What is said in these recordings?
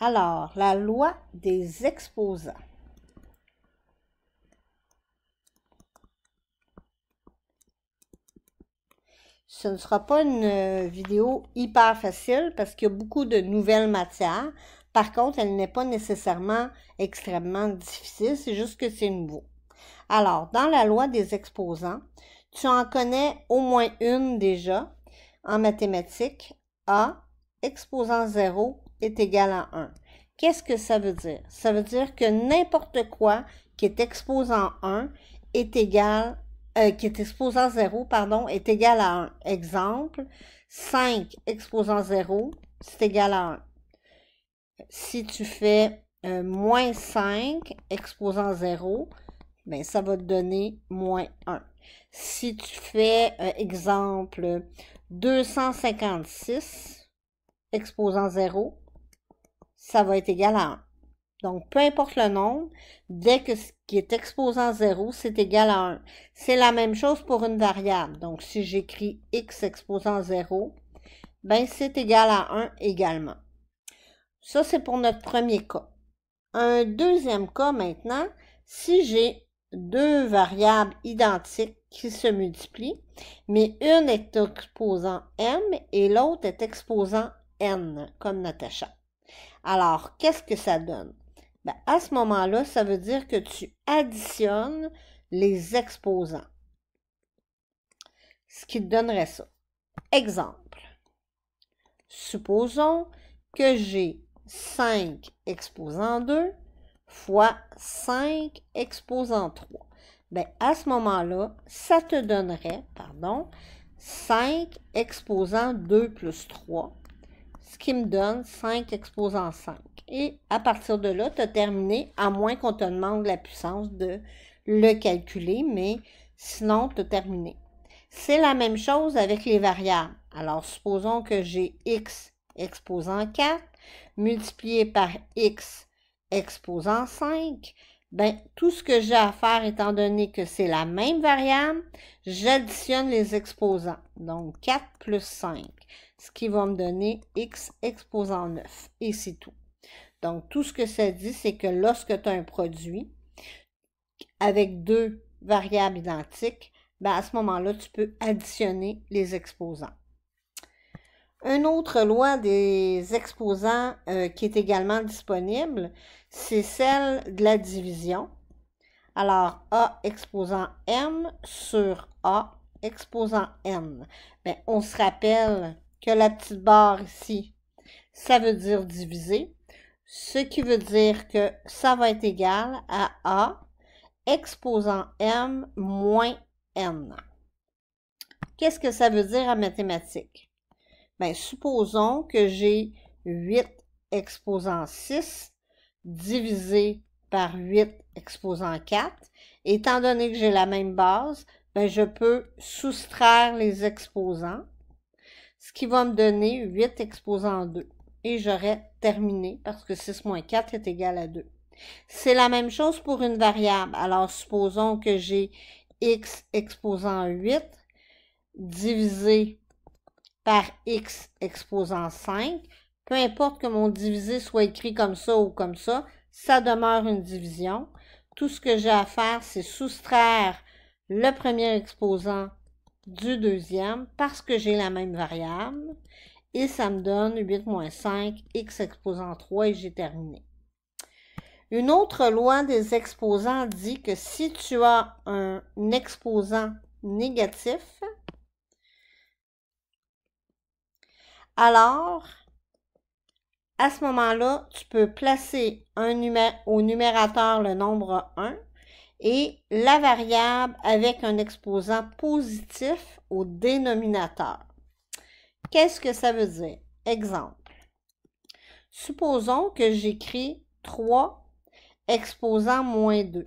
Alors, la loi des exposants. Ce ne sera pas une vidéo hyper facile parce qu'il y a beaucoup de nouvelles matières. Par contre, elle n'est pas nécessairement extrêmement difficile, c'est juste que c'est nouveau. Alors, dans la loi des exposants, tu en connais au moins une déjà en mathématiques. A, exposant 0 est égal à 1. Qu'est-ce que ça veut dire? Ça veut dire que n'importe quoi qui est exposant 1 est égal, qui est exposant 0, pardon, est égal à 1. Exemple, 5 exposant 0, c'est égal à 1. Si tu fais moins 5 exposant 0, ben, ça va te donner moins 1. Si tu fais, exemple, 256 exposant 0, ça va être égal à 1. Donc, peu importe le nombre, dès que ce qui est exposant 0, c'est égal à 1. C'est la même chose pour une variable. Donc, si j'écris x exposant 0, ben c'est égal à 1 également. Ça, c'est pour notre premier cas. Un deuxième cas maintenant, si j'ai deux variables identiques qui se multiplient, mais une est exposant m et l'autre est exposant n, comme Natacha. Alors, qu'est-ce que ça donne? Ben, à ce moment-là, ça veut dire que tu additionnes les exposants. Ce qui te donnerait ça. Exemple. Supposons que j'ai 5 exposant 2 fois 5 exposant 3. Ben, à ce moment-là, ça te donnerait, 5 exposant 2 plus 3, ce qui me donne 5 exposant 5. Et à partir de là, tu as terminé, à moins qu'on te demande la puissance de le calculer, mais sinon, tu as terminé. C'est la même chose avec les variables. Alors, supposons que j'ai x exposant 4 multiplié par x exposant 5. Ben, tout ce que j'ai à faire, étant donné que c'est la même variable, j'additionne les exposants. Donc, 4 plus 5, ce qui va me donner x exposant 9. Et c'est tout. Donc, tout ce que ça dit, c'est que lorsque tu as un produit avec deux variables identiques, ben à ce moment-là, tu peux additionner les exposants. Une autre loi des exposants qui est également disponible, c'est celle de la division. Alors, A exposant M sur A exposant N. Bien, on se rappelle que la petite barre ici, ça veut dire diviser, ce qui veut dire que ça va être égal à A exposant M moins N. Qu'est-ce que ça veut dire en mathématiques? Bien, supposons que j'ai 8 exposant 6 divisé par 8 exposant 4. Étant donné que j'ai la même base, bien, je peux soustraire les exposants, ce qui va me donner 8 exposant 2. Et j'aurais terminé parce que 6 moins 4 est égal à 2. C'est la même chose pour une variable. Alors, supposons que j'ai x exposant 8 divisé par x exposant 5. Peu importe que mon divisé soit écrit comme ça ou comme ça, ça demeure une division. Tout ce que j'ai à faire, c'est soustraire le premier exposant du deuxième parce que j'ai la même variable. Et ça me donne 8 moins 5, x exposant 3 et j'ai terminé. Une autre loi des exposants dit que si tu as un exposant négatif, alors, à ce moment-là, tu peux placer au numérateur le nombre 1 et la variable avec un exposant positif au dénominateur. Qu'est-ce que ça veut dire? Exemple. Supposons que j'écris 3 exposant moins 2.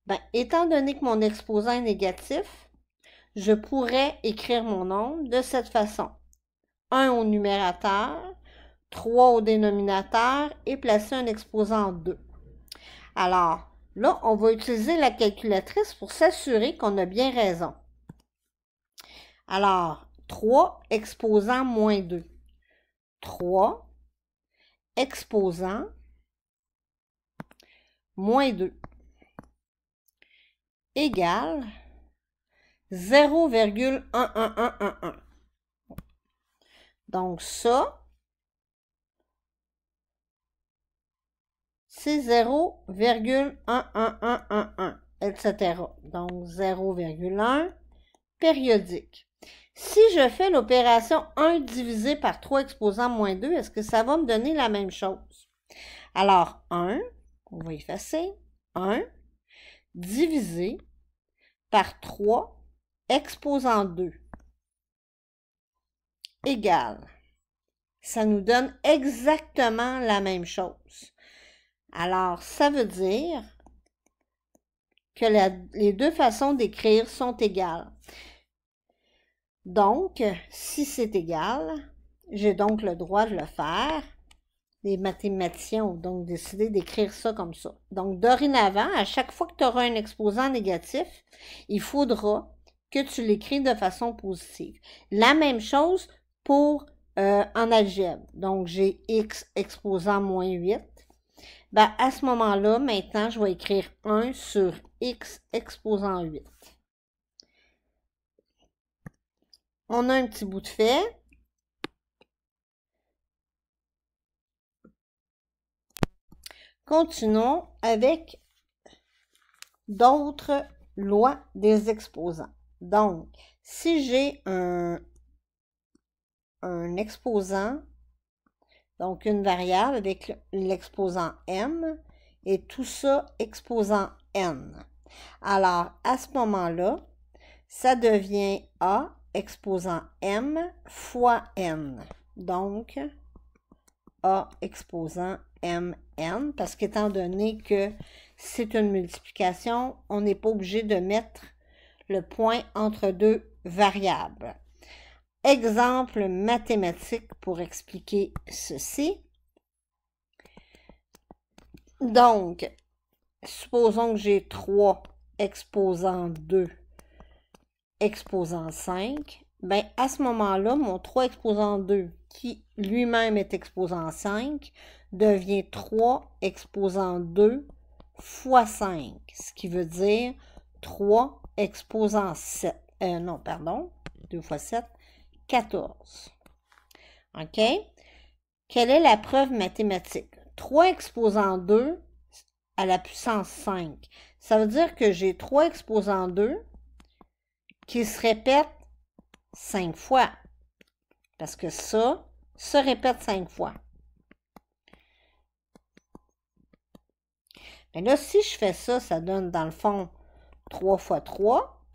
Ben, étant donné que mon exposant est négatif, je pourrais écrire mon nombre de cette façon. 1 au numérateur, 3 au dénominateur et placer un exposant 2. Alors, là, on va utiliser la calculatrice pour s'assurer qu'on a bien raison. Alors, 3 exposant moins 2. 3 exposant moins 2 égale 0,11111. Donc ça, c'est 0,11111, etc. Donc 0,1 périodique. Si je fais l'opération 1 divisé par 3 exposant moins 2, est-ce que ça va me donner la même chose? Alors 1, on va effacer, 1 divisé par 3 exposant 2 égale. Ça nous donne exactement la même chose. Alors, ça veut dire que les deux façons d'écrire sont égales. Donc, si c'est égal, j'ai donc le droit de le faire. Les mathématiciens ont donc décidé d'écrire ça comme ça. Donc, dorénavant, à chaque fois que tu auras un exposant négatif, il faudra que tu l'écris de façon positive. La même chose pour en algèbre. Donc, j'ai x exposant moins 8. Ben, à ce moment-là, maintenant, je vais écrire 1 sur x exposant 8. On a un petit bout de fait. Continuons avec d'autres lois des exposants. Donc, si j'ai un exposant, donc une variable avec l'exposant m, et tout ça exposant n. Alors, à ce moment-là, ça devient a exposant m fois n. Donc, a exposant mn, parce qu'étant donné que c'est une multiplication, on n'est pas obligé de mettre le point entre deux variables. Exemple mathématique pour expliquer ceci. Donc, supposons que j'ai 3 exposant 2 exposant 5. Bien, à ce moment-là, mon 3 exposant 2, qui lui-même est exposant 5, devient 3 exposant 2 fois 5, ce qui veut dire 3 exposant 7. Non, pardon, 2 fois 7, 14. OK? Quelle est la preuve mathématique? 3 exposant 2 à la puissance 5. Ça veut dire que j'ai 3 exposant 2 qui se répètent 5 fois. Parce que ça se répète 5 fois. Mais là, si je fais ça, ça donne dans le fond 3 fois 3,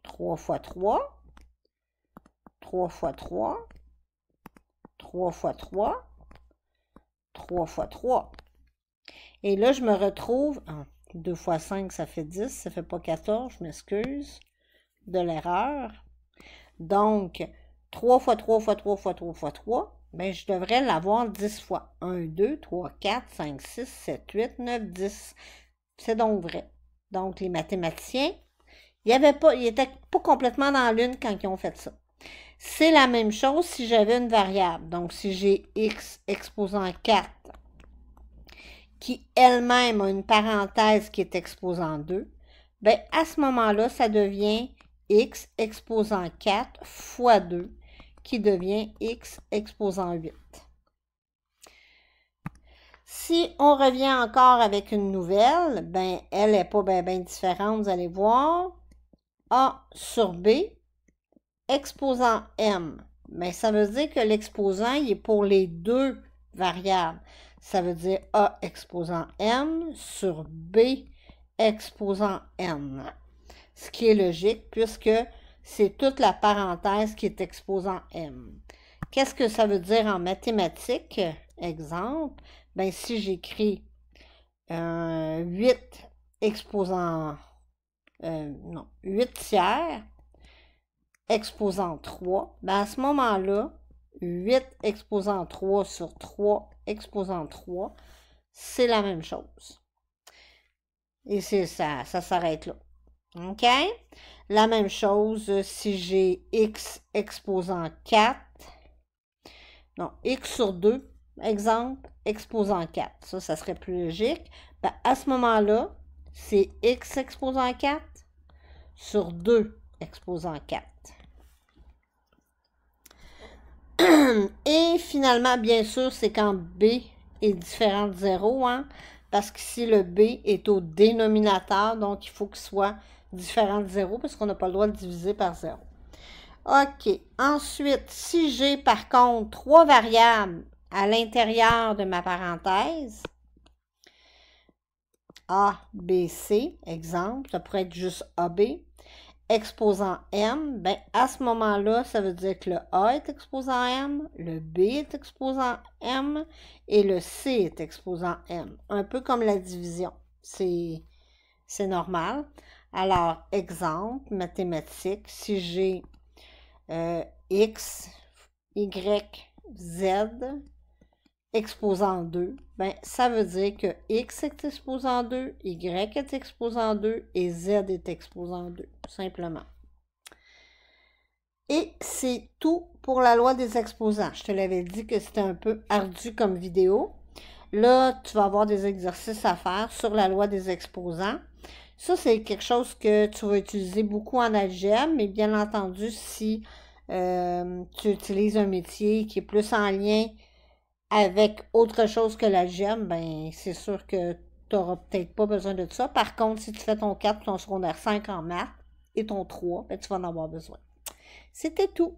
3 fois 3, 3 fois 3, 3 fois 3, 3 fois 3. Et là, je me retrouve, 2 fois 5, ça fait 10, ça fait pas 14, je m'excuse de l'erreur. Donc, 3 fois 3 fois 3 fois 3 fois 3, bien, je devrais l'avoir 10 fois. 1, 2, 3, 4, 5, 6, 7, 8, 9, 10. C'est donc vrai. Donc, les mathématiciens, ils n'étaient pas complètement dans l'une quand ils ont fait ça. C'est la même chose si j'avais une variable. Donc, si j'ai x exposant 4, qui elle-même a une parenthèse qui est exposant 2, bien, à ce moment-là, ça devient x exposant 4 fois 2, qui devient x exposant 8. Si on revient encore avec une nouvelle, ben, elle n'est pas bien différente, vous allez voir. A sur B, exposant m. Mais ça veut dire que l'exposant, il est pour les deux variables. Ça veut dire A exposant m sur B exposant n. Ce qui est logique puisque c'est toute la parenthèse qui est exposant m. Qu'est-ce que ça veut dire en mathématiques? Exemple, ben si j'écris 8 exposant 8 tiers exposant 3, ben à ce moment-là, 8 exposant 3 sur 3 exposant 3, c'est la même chose. Et c'est ça s'arrête là. OK? La même chose si j'ai x exposant 4, non, x sur 2 exemple, exposant 4. Ça serait plus logique. Ben, à ce moment-là, c'est x exposant 4 sur 2 exposant 4. Et finalement, bien sûr, c'est quand b est différent de 0, hein, parce qu'ici, le b est au dénominateur, donc il faut qu'il soit différent de 0, parce qu'on n'a pas le droit de diviser par 0. OK. Ensuite, si j'ai par contre 3 variables à l'intérieur de ma parenthèse, A, B, C, exemple, ça pourrait être juste AB, exposant M, ben à ce moment-là, ça veut dire que le A est exposant M, le B est exposant M et le C est exposant M. Un peu comme la division. C'est normal. Alors, exemple, mathématique, si j'ai X, Y, Z exposant 2, ben ça veut dire que X est exposant 2, Y est exposant 2 et Z est exposant 2, simplement. Et c'est tout pour la loi des exposants. Je te l'avais dit que c'était un peu ardu comme vidéo. Là, tu vas avoir des exercices à faire sur la loi des exposants. Ça, c'est quelque chose que tu vas utiliser beaucoup en algèbre, mais bien entendu, si tu utilises un métier qui est plus en lien avec autre chose que l'algèbre, ben c'est sûr que tu n'auras peut-être pas besoin de ça. Par contre, si tu fais ton 4 ton secondaire 5 en maths et ton 3, ben, tu vas en avoir besoin. C'était tout.